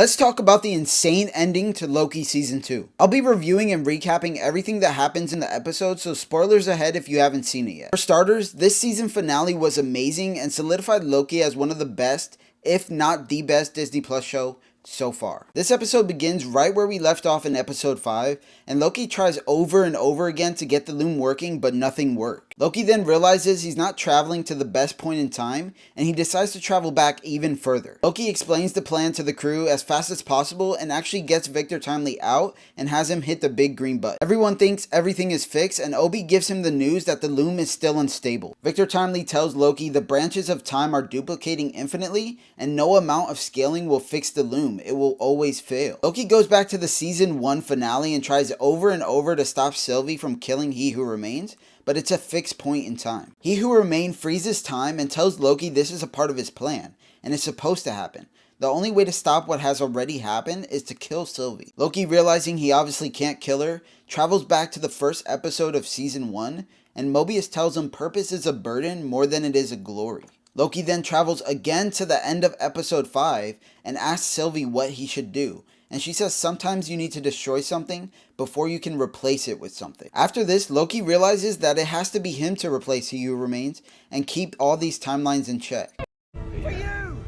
Let's talk about the insane ending to Loki Season 2. I'll be reviewing and recapping everything that happens in the episode, so spoilers ahead if you haven't seen it yet. For starters, this season finale was amazing and solidified Loki as one of the best, if not the best, Disney Plus show so far. This episode begins right where we left off in episode 5, and Loki tries over and over again to get the loom working, but nothing worked. Loki then realizes he's not traveling to the best point in time, and he decides to travel back even further. Loki explains the plan to the crew as fast as possible and actually gets Victor Timely out and has him hit the big green button. Everyone thinks everything is fixed, and Obi gives him the news that the loom is still unstable. Victor Timely tells Loki the branches of time are duplicating infinitely, and no amount of scaling will fix the loom. It will always fail. Loki goes back to the season 1 finale and tries over and over to stop Sylvie from killing He Who Remains, but it's a fixed point in time. He Who Remains freezes time and tells Loki this is a part of his plan, and it's supposed to happen. The only way to stop what has already happened is to kill Sylvie. Loki, realizing he obviously can't kill her, travels back to the first episode of season 1, and Mobius tells him purpose is a burden more than it is a glory. Loki then travels again to the end of episode 5 and asks Sylvie what he should do, and she says sometimes you need to destroy something before you can replace it with something. After this, Loki realizes that it has to be him to replace He Who Remains and keep all these timelines in check. For you!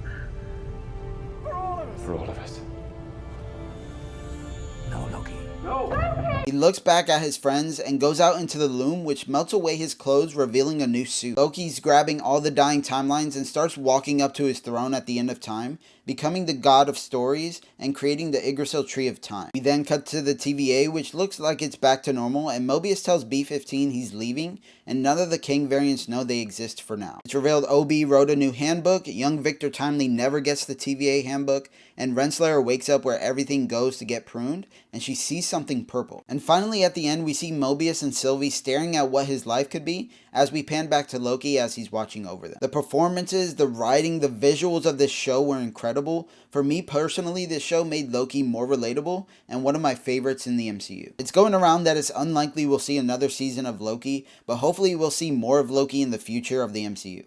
For all of us! For all of us. No, Loki. No! He looks back at his friends and goes out into the loom, which melts away his clothes, revealing a new suit. Loki's grabbing all the dying timelines and starts walking up to his throne at the end of time, becoming the god of stories and creating the Yggdrasil tree of time. We then cut to the TVA, which looks like it's back to normal, and Mobius tells B-15 he's leaving, and none of the King variants know they exist for now. It's revealed OB wrote a new handbook, young Victor Timely never gets the TVA handbook, and Renslayer wakes up where everything goes to get pruned, and she sees something purple. And finally at the end we see Mobius and Sylvie staring at what his life could be, as we pan back to Loki as he's watching over them. The performances, the writing, the visuals of this show were incredible. For me personally, this show made Loki more relatable and one of my favorites in the MCU. It's going around that it's unlikely we'll see another season of Loki, but hopefully we'll see more of Loki in the future of the MCU.